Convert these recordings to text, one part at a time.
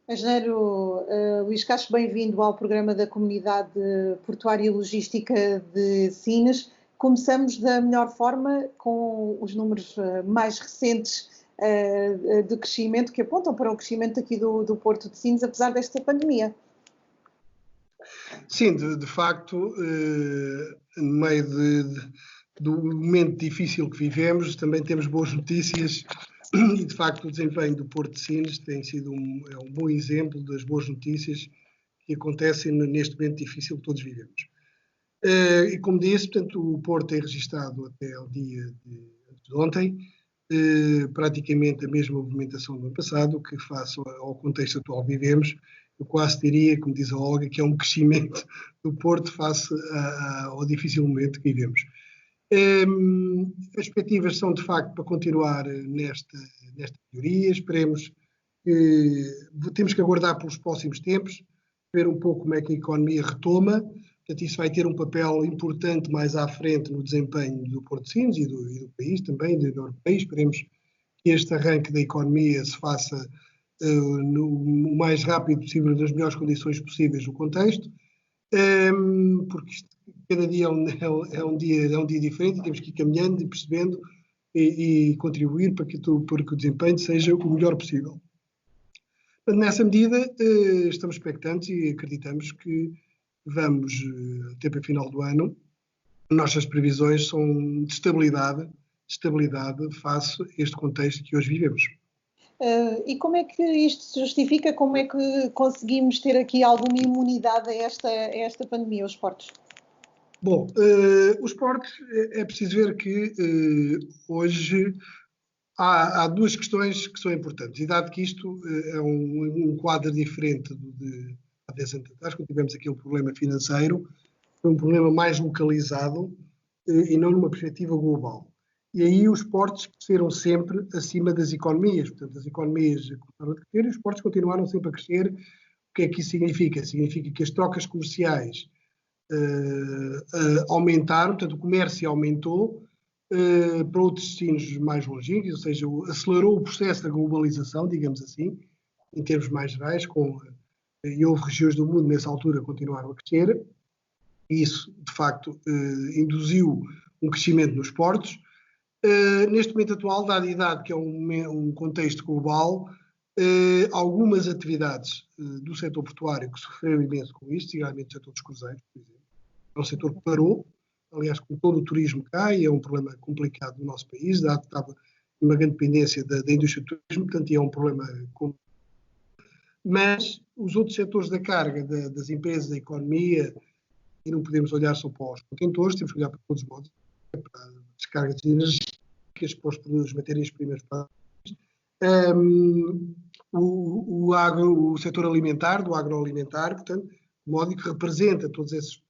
Engenheiro Luís Castro, bem-vindo ao programa da Comunidade Portuária e Logística de Sines. Começamos da melhor forma com os números mais recentes de crescimento, que apontam para o crescimento aqui do Porto de Sines, apesar desta pandemia. Sim, de facto, no meio do momento difícil que vivemos, também temos boas notícias e, de facto, o desempenho do Porto de Sines tem sido um bom exemplo das boas notícias que acontecem neste momento difícil que todos vivemos. E, como disse, portanto, o Porto tem registado até ao dia de ontem praticamente a mesma movimentação do ano passado, que face ao contexto atual que vivemos, eu quase diria, como diz a Olga, que é um crescimento do Porto face ao difícil momento que vivemos. As perspectivas são, de facto, para continuar nesta melhoria. Esperemos que temos que aguardar pelos próximos tempos, ver um pouco como é que a economia retoma. Portanto, isso vai ter um papel importante mais à frente no desempenho do Porto de Sines e do país também, do europeu. Esperemos que este arranque da economia se faça o mais rápido possível, nas melhores condições possíveis do contexto, porque cada dia é um dia diferente e temos que ir caminhando e percebendo e contribuir para que o desempenho seja o melhor possível. Nessa medida, estamos expectantes e acreditamos que vamos, até para o final do ano, nossas previsões são de estabilidade face a este contexto que hoje vivemos. E como é que isto se justifica? Como é que conseguimos ter aqui alguma imunidade a esta pandemia, os portos? Bom, os portos, é preciso ver que hoje há duas questões que são importantes. E dado que isto é um quadro diferente de há 10 anos atrás, quando tivemos aquele problema financeiro, foi um problema mais localizado e não numa perspectiva global. E aí os portos cresceram sempre acima das economias. Portanto, as economias começaram a crescer e os portos continuaram sempre a crescer. O que é que isso significa? Significa que as trocas comerciais aumentaram, portanto, o comércio aumentou para outros destinos mais longínquos, ou seja, acelerou o processo da globalização, digamos assim, em termos mais gerais, e houve regiões do mundo nessa altura que continuaram a crescer. E isso, de facto, induziu um crescimento nos portos. Neste momento atual, dado que é um contexto global, algumas atividades do setor portuário que sofreram imenso com isto, seguramente o setor dos cruzeiros, por exemplo, é um setor que parou, aliás, com todo o turismo cai, é um problema complicado no nosso país, dado que estava uma grande dependência da indústria do turismo, portanto é um problema complicado. Mas os outros setores da carga, das empresas, da economia, e não podemos olhar só para os contentores, temos que olhar para todos os modos, para as descargas de energia, para os produtos, matérias-primas, o setor alimentar, do agroalimentar, portanto, de modo que representa todos esses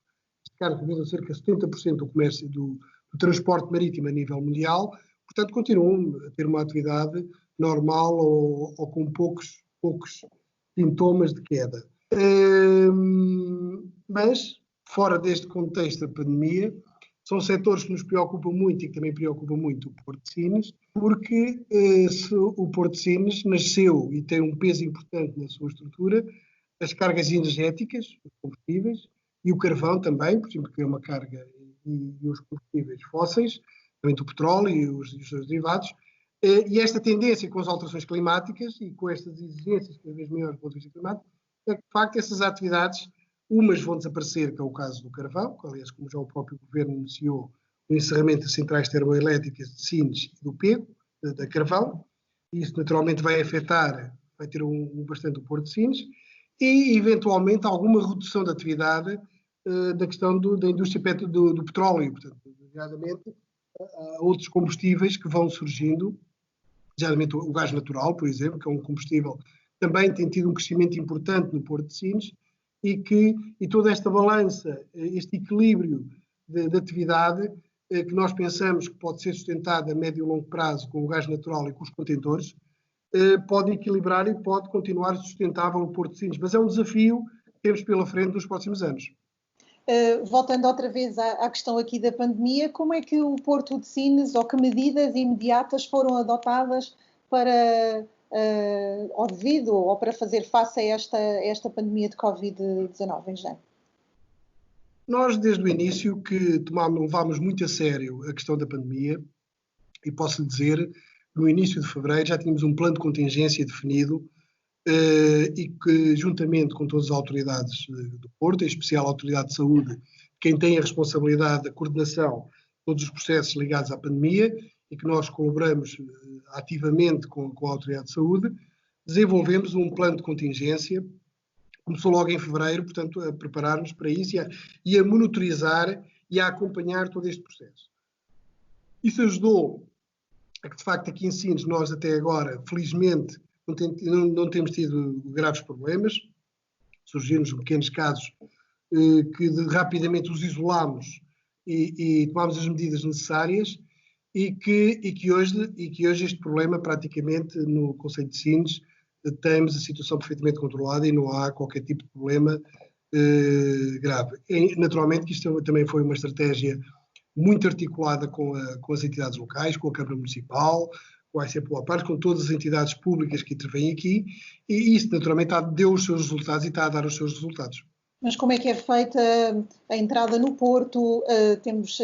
descargas, representam cerca de 70% do comércio do transporte marítimo a nível mundial, portanto, continuam a ter uma atividade normal ou com poucos sintomas de queda. Mas, fora deste contexto da pandemia, são setores que nos preocupam muito e que também preocupam muito o Porto de Sines, porque o Porto de Sines nasceu e tem um peso importante na sua estrutura, as cargas energéticas, os combustíveis, e o carvão também, por exemplo, que é uma carga, e os combustíveis fósseis, também do petróleo e os seus derivados, e esta tendência com as alterações climáticas e com estas exigências cada vez maiores do ponto de vista climático, é que, de facto, essas atividades, umas vão desaparecer, que é o caso do carvão, que, aliás, como já o próprio Governo anunciou, o encerramento das centrais termoelétricas de Sines e do Pego, da Carvão, e isso naturalmente vai ter bastante o Porto de Sines, e, eventualmente, alguma redução da atividade da questão da indústria do petróleo, portanto, nomeadamente, outros combustíveis que vão surgindo, geralmente o gás natural, por exemplo, que é um combustível que também tem tido um crescimento importante no Porto de Sines, e toda esta balança, este equilíbrio de atividade que nós pensamos que pode ser sustentado a médio e longo prazo com o gás natural e com os contentores, pode equilibrar e pode continuar sustentável o Porto de Sines. Mas é um desafio que temos pela frente nos próximos anos. Voltando outra vez à questão aqui da pandemia, como é que o Porto de Sines, ou que medidas imediatas foram adotadas para ou devido ou para fazer face a esta pandemia de Covid-19, engenheiro? Nós, desde o início, que levámos muito a sério a questão da pandemia, e posso lhe dizer, no início de fevereiro já tínhamos um plano de contingência definido e que, juntamente com todas as autoridades do Porto, em especial a Autoridade de Saúde, quem tem a responsabilidade da coordenação de todos os processos ligados à pandemia, e que nós colaboramos ativamente com a Autoridade de Saúde, desenvolvemos um plano de contingência. Começou logo em fevereiro, portanto, a preparar-nos para isso e a monitorizar e a acompanhar todo este processo. Isso ajudou a que, de facto, aqui em Sines, nós até agora, felizmente, não temos tido graves problemas. Surgiram-nos pequenos casos que rapidamente os isolámos e tomámos as medidas necessárias e que hoje este problema, praticamente, no Concelho de Sines, temos a situação perfeitamente controlada e não há qualquer tipo de problema grave. Naturalmente que isto também foi uma estratégia muito articulada com as entidades locais, com a Câmara Municipal, com a ICP Pares, com todas as entidades públicas que intervêm aqui, e isso naturalmente deu os seus resultados e está a dar os seus resultados. Mas como é que é feita a entrada no Porto? Temos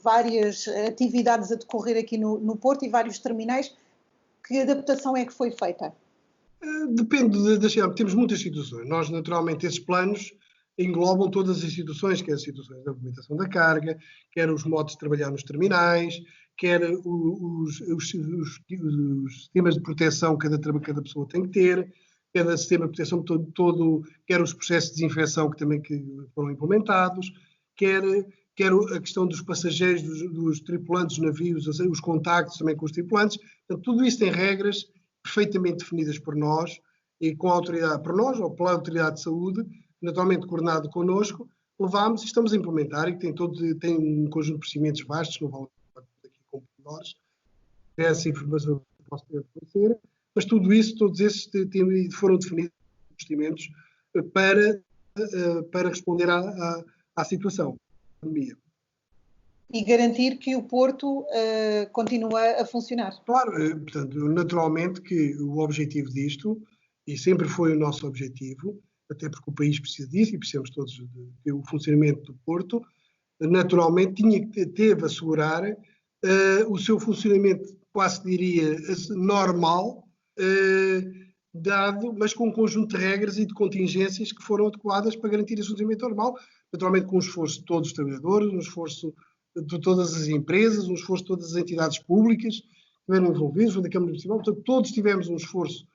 várias atividades a decorrer aqui no Porto e vários terminais. Que adaptação é que foi feita? Depende das cidades. Temos muitas situações. Nós, naturalmente, esses planos englobam todas as instituições, quer as situações da movimentação da carga, quer os modos de trabalhar nos terminais, quer os sistemas de proteção que cada pessoa tem que ter, cada sistema de proteção todo, quer os processos de desinfecção que foram implementados, quer a questão dos passageiros, dos tripulantes dos navios, os contactos também com os tripulantes. Portanto, tudo isso tem regras perfeitamente definidas por nós e com a autoridade, por nós ou pela Autoridade de Saúde, naturalmente coordenado connosco, levámos e estamos a implementar e tem um conjunto de procedimentos vastos, não vale aqui com pormenores, essa informação que posso ter a conhecer, mas todos esses foram definidos procedimentos para responder à situação da pandemia. E garantir que o Porto continua a funcionar. Claro, portanto, naturalmente que o objetivo disto, e sempre foi o nosso objetivo, até porque o país precisa disso e precisamos todos o funcionamento do Porto, naturalmente teve a assegurar o seu funcionamento, quase diria, normal, mas com um conjunto de regras e de contingências que foram adequadas para garantir esse funcionamento normal, naturalmente com o esforço de todos os trabalhadores, um esforço de todas as empresas, um esforço de todas as entidades públicas que estiveram envolvidas, da Câmara Municipal, portanto, todos tivemos um esforço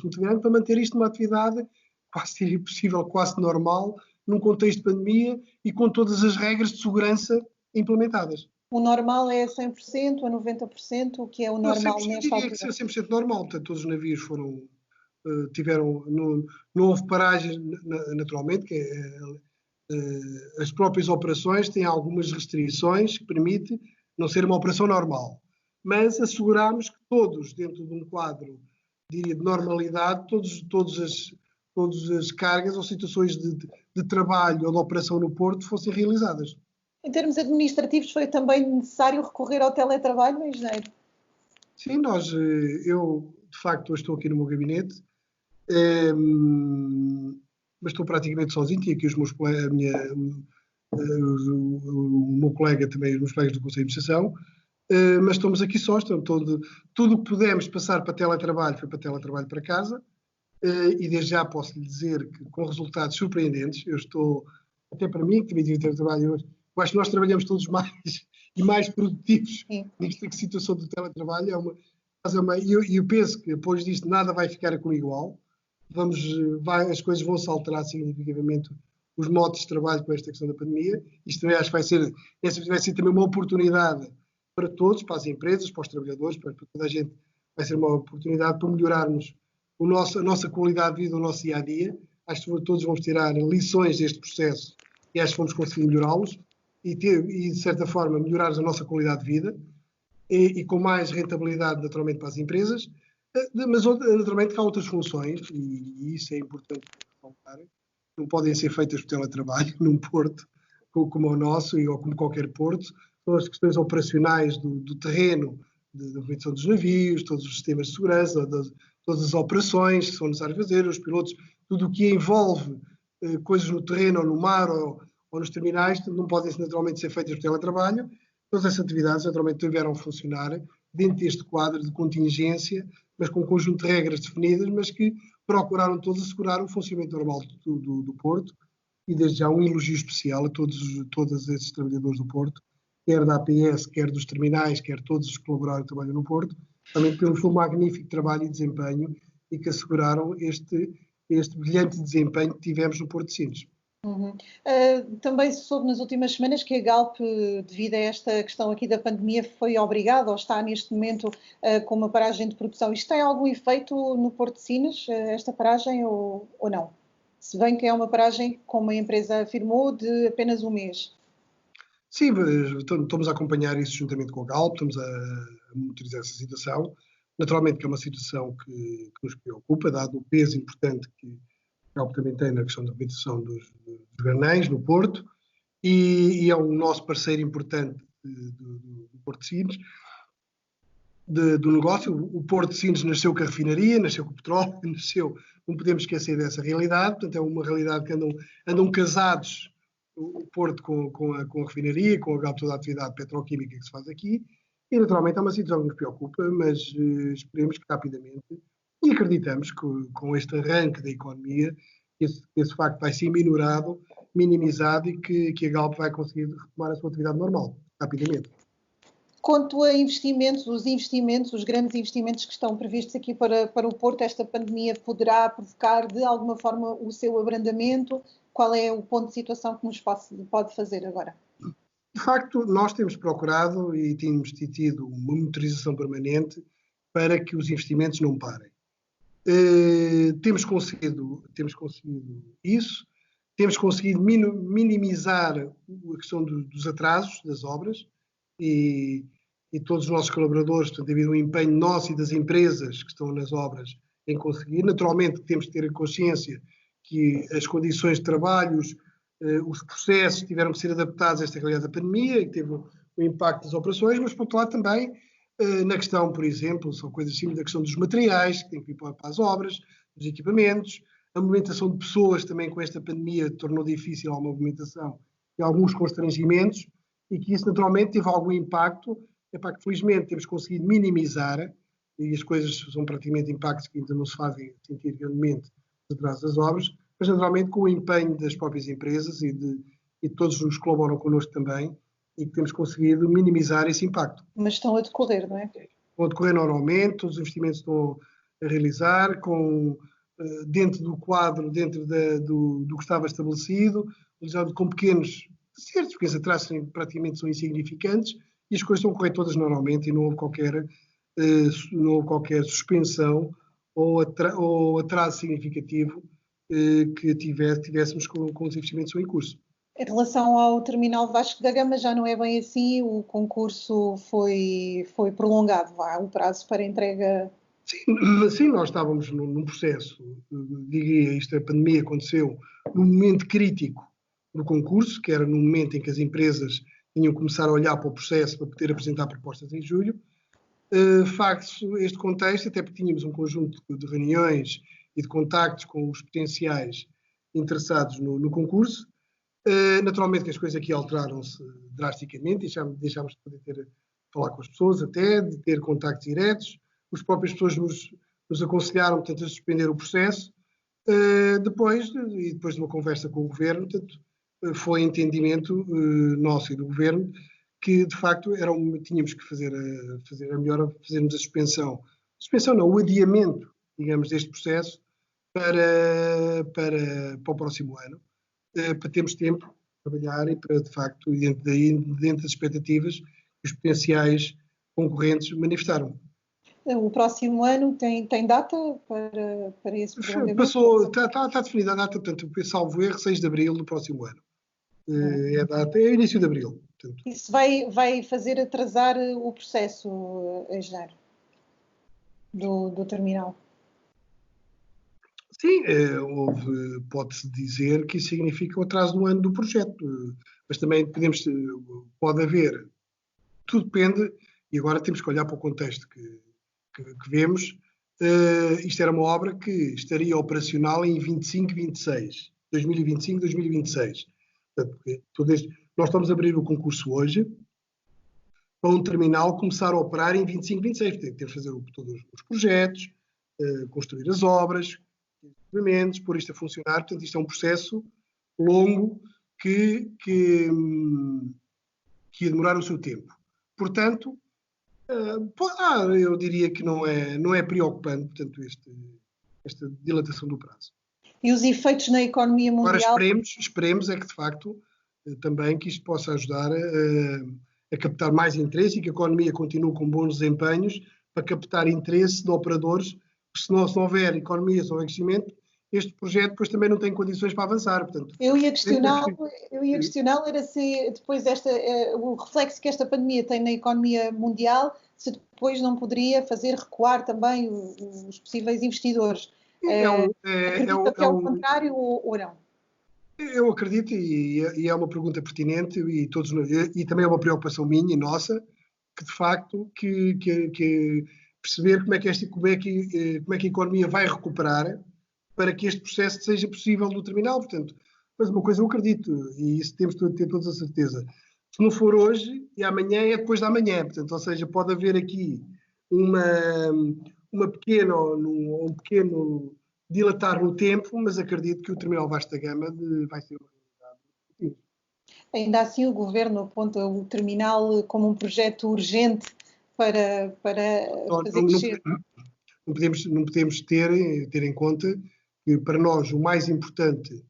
muito grande para manter isto numa atividade quase seria possível, quase normal, num contexto de pandemia e com todas as regras de segurança implementadas. O normal é 100%, a 90%, o que é o normal nesta altura? Eu diria que é 100% normal, portanto, todos os navios não houve paragens, naturalmente, as próprias operações têm algumas restrições que permitem não ser uma operação normal, mas assegurámos que todos, dentro de um quadro, diria, de normalidade, todas as cargas ou situações de trabalho ou de operação no Porto fossem realizadas. Em termos administrativos, foi também necessário recorrer ao teletrabalho, engenheiro? Sim, eu de facto estou aqui no meu gabinete, mas estou praticamente sozinho, tinha aqui o meu colega também, os meus colegas do Conselho de Administração, mas estamos aqui só, tudo o que pudemos passar para teletrabalho foi para teletrabalho para casa, e desde já posso lhe dizer que com resultados surpreendentes, eu estou, até para mim, que também tive teletrabalho hoje, eu acho que nós trabalhamos todos mais produtivos nesta situação do teletrabalho. Eu penso que depois disto nada vai ficar como igual. As coisas vão se alterar significativamente, os modos de trabalho com esta questão da pandemia. Isto também acho que vai ser também uma oportunidade para todos, para as empresas, para os trabalhadores, para toda a gente. Vai ser uma oportunidade para melhorarmos a nossa qualidade de vida, o nosso dia-a-dia. Acho que todos vamos tirar lições deste processo e acho que vamos conseguir melhorá-los e de certa forma, melhorar a nossa qualidade de vida e com mais rentabilidade, naturalmente, para as empresas. Mas, naturalmente, que há outras funções, e isso é importante ressaltar, não podem ser feitas por teletrabalho num porto como o nosso ou como qualquer porto. São as questões operacionais do terreno, da movimentação dos navios, todos os sistemas de segurança, todos todas as operações que são necessárias fazer, os pilotos, tudo o que envolve coisas no terreno ou no mar ou nos terminais, não podem naturalmente ser feitas por teletrabalho. Todas essas atividades naturalmente tiveram a funcionar dentro deste quadro de contingência, mas com um conjunto de regras definidas, mas que procuraram todos assegurar o funcionamento normal do Porto, e desde já um elogio especial a todos esses trabalhadores do Porto, quer da APS, quer dos terminais, quer todos os que colaboraram e trabalham no Porto, também pelo seu magnífico trabalho e desempenho e que asseguraram este brilhante desempenho que tivemos no Porto de Sines. Também se soube nas últimas semanas que a Galp, devido a esta questão aqui da pandemia, foi obrigada ou está neste momento com uma paragem de produção. Isto tem algum efeito no Porto de Sines, esta paragem, ou não? Se bem que é uma paragem, como a empresa afirmou, de apenas um mês. Sim, estamos a acompanhar isso juntamente com a Galp, estamos a monitorizar essa situação. Naturalmente que é uma situação que nos preocupa, dado o peso importante que a Galp também tem na questão da habitação dos granéis no Porto, e é um nosso parceiro importante do Porto de Sines, do negócio. O Porto de Sines nasceu com a refinaria, nasceu com o petróleo, não podemos esquecer dessa realidade, portanto é uma realidade que andam casados o Porto com a refinaria, com a Galp, toda a atividade petroquímica que se faz aqui, e naturalmente é uma situação que nos preocupa, mas esperemos que rapidamente, e acreditamos que com este arranque da economia, esse facto vai ser minimizado e que a Galp vai conseguir retomar a sua atividade normal, rapidamente. Quanto a investimentos, os grandes investimentos que estão previstos aqui para o Porto, esta pandemia poderá provocar de alguma forma o seu abrandamento? Qual é o ponto de situação que nos pode fazer agora? De facto, nós temos procurado e temos tido uma monitorização permanente para que os investimentos não parem. Temos conseguido isso, temos conseguido minimizar a questão dos atrasos das obras e todos os nossos colaboradores, portanto, devido ao empenho nosso e das empresas que estão nas obras em conseguir. Naturalmente, temos que ter a consciência que as condições de trabalho, os processos tiveram que ser adaptados a esta realidade da pandemia e teve o impacto das operações, mas, por outro lado, também na questão, por exemplo, são coisas assim da questão dos materiais que têm que ir para as obras, dos equipamentos, a movimentação de pessoas também com esta pandemia tornou difícil a movimentação e alguns constrangimentos, e que isso naturalmente teve algum impacto, que felizmente temos conseguido minimizar, e as coisas são praticamente impactos que ainda não se fazem sentir realmente atrás das obras, mas naturalmente com o empenho das próprias empresas e de todos os que colaboram connosco também, e que temos conseguido minimizar esse impacto. Mas estão a decorrer, não é? Estão a decorrer normalmente, todos os investimentos estão a realizar, dentro do quadro, dentro do que estava estabelecido, realizado com pequenos acertos, porque esses atrasos praticamente são insignificantes, e as coisas estão a correr todas normalmente e não houve qualquer suspensão ou atraso significativo que tivéssemos com os investimentos em curso. Em relação ao terminal Vasco da Gama, já não é bem assim, o concurso foi prolongado, o prazo para entrega. Sim, nós estávamos num processo, diria, a pandemia aconteceu num momento crítico do concurso, que era no momento em que as empresas tinham que começar a olhar para o processo para poder apresentar propostas em julho. Facto este contexto, até porque tínhamos um conjunto de reuniões e de contactos com os potenciais interessados no concurso. Naturalmente que as coisas aqui alteraram-se drasticamente, deixámos de poder falar com as pessoas até, de ter contactos diretos, as próprias pessoas nos aconselharam, portanto, a suspender o processo. Depois de uma conversa com o Governo, portanto, foi entendimento nosso e do Governo que, de facto, tínhamos que fazer fazermos a suspensão não, o adiamento, digamos, deste processo para o próximo ano, para termos tempo para trabalhar e para, de facto, dentro das expectativas que os potenciais concorrentes manifestaram. O próximo ano tem data para esse prolongamento? Está definida a data, portanto, salvo erro, 6 de abril do próximo ano. É a data, é o início de abril. Portanto. Isso vai fazer atrasar o processo, engenheiro, do terminal? Sim, pode-se dizer que isso significa o atraso de um ano do projeto, mas também pode haver, tudo depende, e agora temos que olhar para o contexto que vemos, isto era uma obra que estaria operacional em 2025, 2026. Portanto, nós estamos a abrir o concurso hoje para um terminal começar a operar em 25, 26. Temos que fazer todos os projetos, construir as obras, equipamentos, pôr isto a funcionar. Portanto, isto é um processo longo que ia demorar o seu tempo. Portanto, eu diria que não é preocupante, portanto, esta dilatação do prazo. E os efeitos na economia mundial? Agora esperemos é que, de facto, também que isto possa ajudar a captar mais interesse e que a economia continue com bons desempenhos para captar interesse de operadores, porque se não houver economia, se não houver crescimento, este projeto depois também não tem condições para avançar. Portanto, eu ia questioná-lo era se depois o reflexo que esta pandemia tem na economia mundial, se depois não poderia fazer recuar também os possíveis investidores. Acredita que é o contrário ou não? Eu acredito, e é uma pergunta pertinente, e também é uma preocupação minha e nossa, que de facto que perceber como é que a economia vai recuperar para que este processo seja possível no terminal. Portanto, mas uma coisa eu acredito, e isso temos de ter toda a certeza, se não for hoje, e amanhã é depois da manhã. Portanto, ou seja, pode haver aqui um pequeno dilatar no tempo, mas acredito que o terminal vasta gama vai ser uma realidade. Ainda assim, o Governo aponta o terminal como um projeto urgente para fazer crescer. Não podemos ter em conta que para nós o mais importante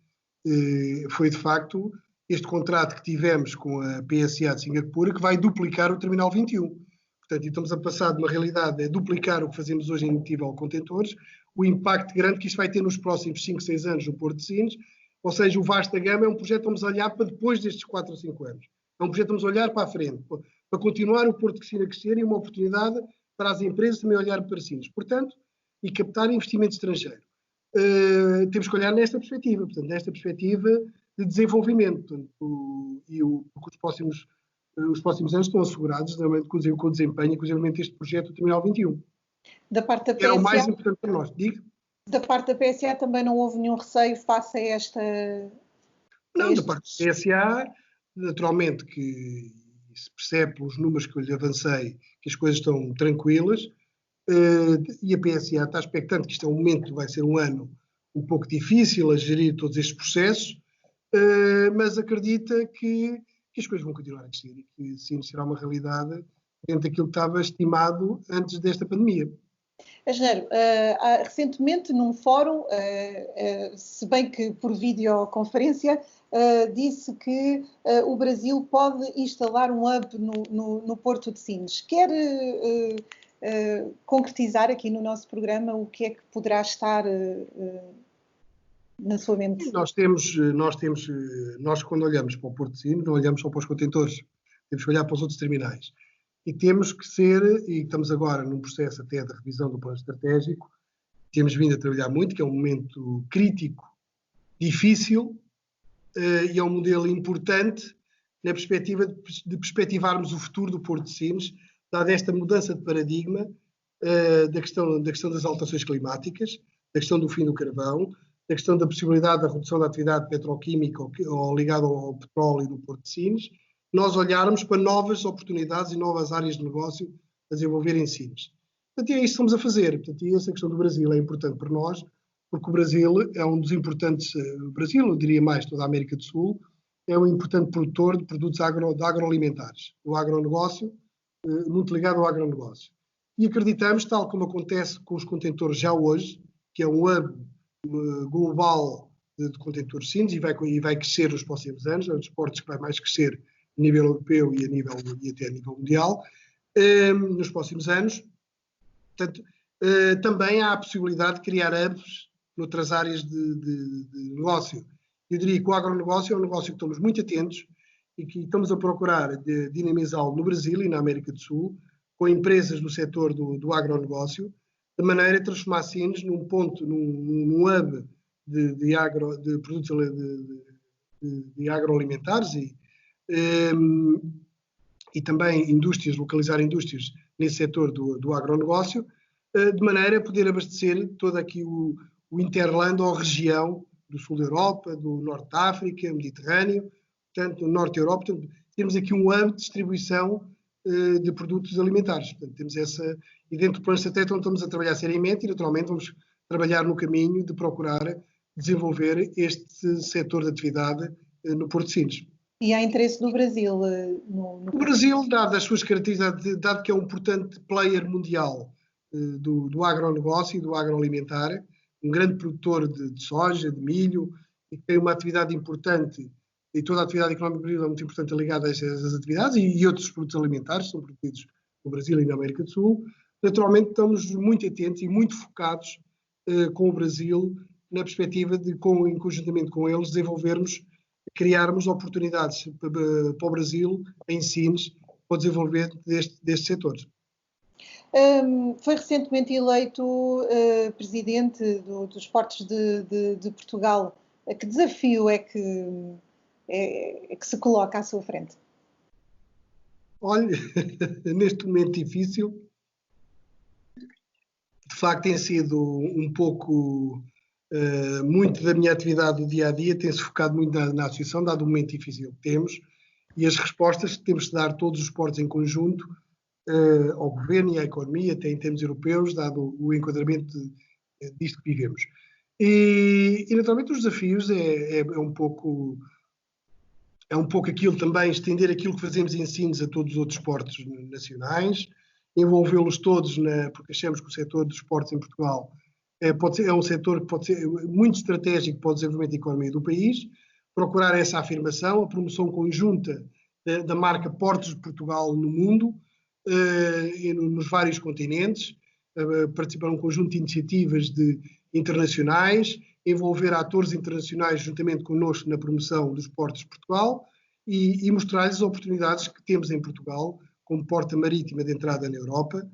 foi de facto este contrato que tivemos com a PSA de Singapura, que vai duplicar o terminal 21. Portanto, estamos a passar de uma realidade a duplicar o que fazemos hoje em nível contentores, o impacto grande que isto vai ter nos próximos 5, 6 anos no Porto de Sines, ou seja, o Vasta Gama é um projeto que vamos olhar para depois destes 4 ou 5 anos. É um projeto que vamos olhar para a frente, para continuar o Porto de Sines a crescer e uma oportunidade para as empresas também olhar para Sines. Portanto, e captar investimento estrangeiro. Temos que olhar nesta perspectiva, portanto, nesta perspectiva de desenvolvimento. Portanto, os próximos anos estão assegurados, inclusive com o desempenho, inclusive este projeto do Terminal 21. Da parte da PSA, era o mais importante para nós. Diga. Da parte da PSA também não houve nenhum receio face a esta... Não, da parte da PSA, naturalmente que se percebe pelos números que eu lhe avancei que as coisas estão tranquilas, e a PSA está expectante que isto é um momento, vai ser um ano um pouco difícil a gerir todos estes processos, mas acredita que as coisas vão continuar a crescer e que sim, será uma realidade dentro daquilo que estava estimado antes desta pandemia. Engenheiro, recentemente num fórum, se bem que por videoconferência, disse que o Brasil pode instalar um hub no Porto de Sines. Quer concretizar aqui no nosso programa o que é que poderá estar na sua mente? Nós quando olhamos para o Porto de Sines, não olhamos só para os contentores, temos que olhar para os outros terminais. E temos que ser, e estamos agora num processo até de revisão do plano estratégico, temos vindo a trabalhar muito, que é um momento crítico, difícil, e é um modelo importante na perspectiva de perspectivarmos o futuro do Porto de Sines, dada esta mudança de paradigma da questão das alterações climáticas, da questão do fim do carvão, da questão da possibilidade da redução da atividade petroquímica ou ligada ao petróleo no Porto de Sines, nós olharmos para novas oportunidades e novas áreas de negócio a desenvolver em Sines. Portanto, é isso que estamos a fazer. Portanto, e essa questão do Brasil é importante para nós, porque o Brasil é um dos importantes, o Brasil, eu diria mais, toda a América do Sul, é um importante produtor de produtos agroalimentares, o agronegócio, muito ligado ao agronegócio. E acreditamos, tal como acontece com os contentores já hoje, que é um hub global de contentores Sines e vai crescer nos próximos anos, é um dos portos que vai mais crescer a nível europeu e até a nível mundial, nos próximos anos. Portanto, também há a possibilidade de criar hubs noutras áreas de negócio. Eu diria que o agronegócio é um negócio que estamos muito atentos e que estamos a procurar dinamizá-lo no Brasil e na América do Sul, com empresas do setor do agronegócio, de maneira a transformar Sines num ponto, num hub de produtos de agroalimentares e também localizar indústrias nesse setor do agronegócio, de maneira a poder abastecer todo aqui o Interland ou região do sul da Europa, do norte da África, Mediterrâneo, portanto, no norte da Europa. Portanto, temos aqui um âmbito de distribuição de produtos alimentares. Portanto, temos essa, e dentro do plano estratégico estamos a trabalhar seriamente e, naturalmente, vamos trabalhar no caminho de procurar desenvolver este setor de atividade no Porto de Sines. E há interesse do Brasil? O Brasil, dado as suas características, dado que é um importante player mundial do agronegócio e do agroalimentar, um grande produtor de soja, de milho, e que tem uma atividade importante, e toda a atividade económica do Brasil é muito importante ligada a essas atividades, e outros produtos alimentares que são produzidos no Brasil e na América do Sul. Naturalmente, estamos muito atentos e muito focados com o Brasil, na perspectiva de, conjuntamente com eles, criarmos oportunidades para o Brasil, em Sines, para o desenvolvimento destes setores. Foi recentemente eleito presidente dos Portos de Portugal. Que desafio é que se coloca à sua frente? Olha, neste momento difícil, de facto tem sido um pouco, muito da minha atividade do dia a dia tem-se focado muito na associação, dado o momento difícil que temos, e as respostas que temos de dar todos os portos em conjunto, ao governo e à economia, até em termos europeus, dado o enquadramento disto que vivemos. E naturalmente os desafios é um pouco aquilo também, estender aquilo que fazemos em Sines a todos os outros portos nacionais, envolvê-los todos, porque achamos que o setor dos portos em Portugal é um setor que pode ser muito estratégico para o desenvolvimento da economia do país, procurar essa afirmação, a promoção conjunta da marca Portos de Portugal no mundo, e nos vários continentes, participar num conjunto de iniciativas internacionais, envolver atores internacionais juntamente connosco na promoção dos portos de Portugal e mostrar-lhes as oportunidades que temos em Portugal como porta marítima de entrada na Europa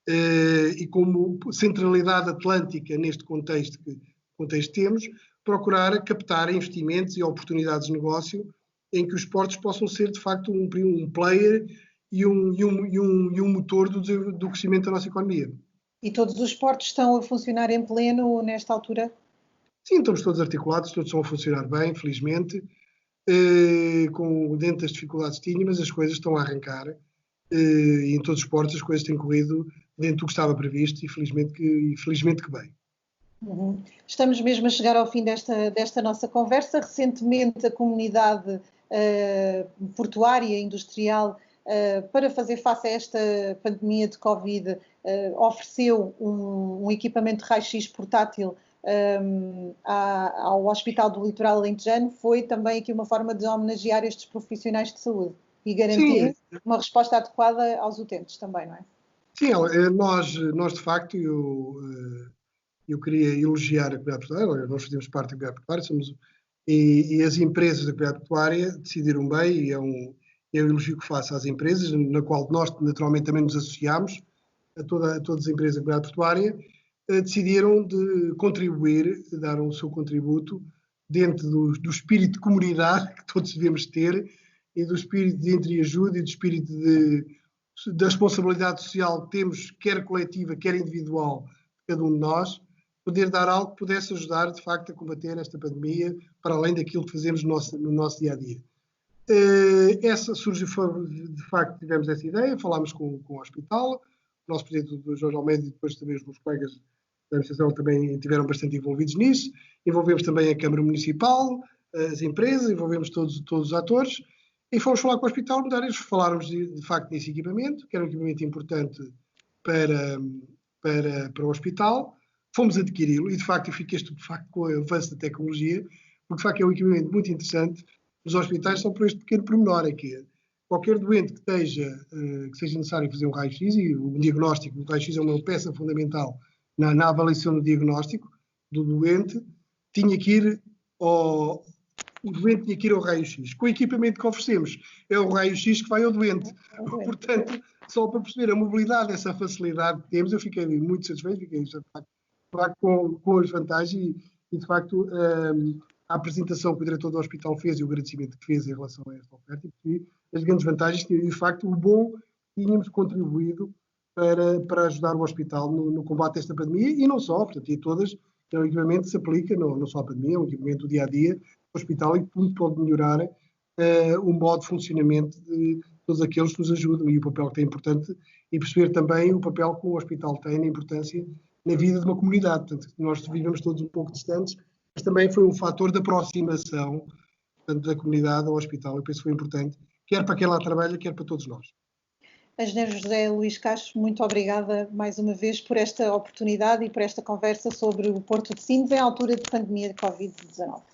e como centralidade atlântica neste contexto que temos, procurar captar investimentos e oportunidades de negócio em que os portos possam ser de facto um player e um motor do crescimento da nossa economia. E todos os portos estão a funcionar em pleno nesta altura? Sim, estamos todos articulados, todos estão a funcionar bem, felizmente, dentro das dificuldades que tínhamos, as coisas estão a arrancar, e em todos os portos as coisas têm corrido dentro do que estava previsto e felizmente que bem. Uhum. Estamos mesmo a chegar ao fim desta nossa conversa. Recentemente a comunidade portuária industrial, para fazer face a esta pandemia de Covid, ofereceu um equipamento de raio-x portátil ao Hospital do Litoral Alentejano. Foi também aqui uma forma de homenagear estes profissionais de saúde e garantir uma resposta adequada aos utentes também, não é? Sim, nós de facto, eu queria elogiar a comunidade portuária, nós fazemos parte da comunidade portuária, e as empresas da comunidade portuária decidiram bem, e é um elogio que faço às empresas, na qual nós naturalmente também nos associamos, a todas as empresas da comunidade portuária, decidiram de contribuir, dar o seu contributo dentro do espírito de comunidade que todos devemos ter, e do espírito de entreajuda e do espírito da responsabilidade social que temos, quer coletiva, quer individual, cada um de nós, poder dar algo que pudesse ajudar, de facto, a combater esta pandemia, para além daquilo que fazemos no nosso dia-a-dia. Essa surgiu, de facto, tivemos essa ideia, falámos com o hospital, o nosso presidente, o Jorge Almeida, e depois também os meus colegas da administração também estiveram bastante envolvidos nisso. Envolvemos também a Câmara Municipal, as empresas, envolvemos todos os atores, e fomos falar com o hospital, falarmos de facto desse equipamento, que era um equipamento importante para o hospital. Fomos adquiri-lo e, de facto, eu fiquei estupefacto com o avanço da tecnologia, porque, de facto, é um equipamento muito interessante nos hospitais, só por este pequeno pormenor aqui. Qualquer doente que seja necessário fazer um raio-x, e o diagnóstico, o raio-x é uma peça fundamental na avaliação do diagnóstico do doente, o doente tinha que ir ao raio-x. Com o equipamento que oferecemos, é o raio-x que vai ao doente. Portanto, só para perceber a mobilidade, essa facilidade que temos, eu fiquei muito satisfeito, fiquei de facto com as vantagens e de facto, a apresentação que o diretor do hospital fez e o agradecimento que fez em relação a esta oferta, e as grandes vantagens, e de facto o bom que tínhamos contribuído para ajudar o hospital no combate a esta pandemia e não só, portanto, e todas, é um equipamento que se aplica, não só à pandemia, é um equipamento do dia-a-dia do hospital e que tudo pode melhorar o modo de funcionamento de todos aqueles que nos ajudam e o papel que tem importante e perceber também o papel que o hospital tem na importância na vida de uma comunidade. Portanto, nós vivemos todos um pouco distantes, mas também foi um fator de aproximação, portanto, da comunidade ao hospital. Eu penso que foi importante, quer para quem lá trabalha, quer para todos nós. Engenheiro José Luís Castro, muito obrigada mais uma vez por esta oportunidade e por esta conversa sobre o Porto de Sines em altura de pandemia de Covid-19.